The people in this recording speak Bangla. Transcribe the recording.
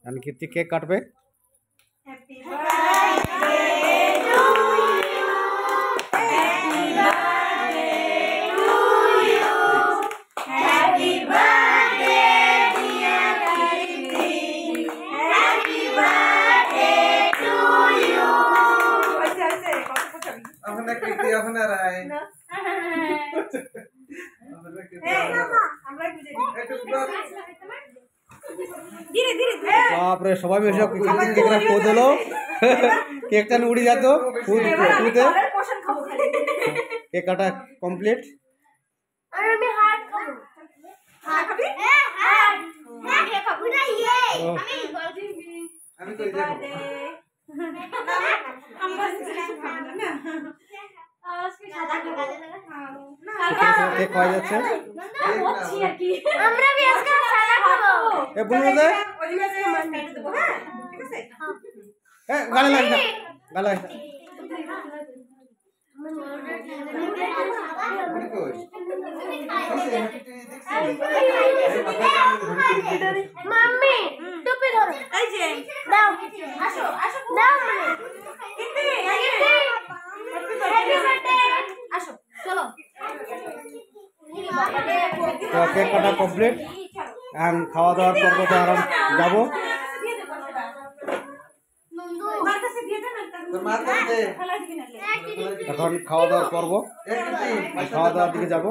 এখন কীর্তি কেক কাটবে। বাপরে সবাই মিলে কেকটা খোদ হলো, কেকটা উড়ে যেত খুঁতে। কেক কাটা কমপ্লিট। কেক খাওয়া যাচ্ছে। গালে লাগে না, গালে লাগে না। মাম্মি টুপি ধরো, এই যে দাও, আসো আসো দাও মানে কিন্তি হ্যাপি বার্থডে, আসো চলো। তো কেক কাটা কমপ্লিট। এখন খাওয়া দাওয়ার পর তো আরাম যাবো। এখন খাওয়া দাওয়ার পর্ব, খাওয়া দাওয়ার দিকে যাবো।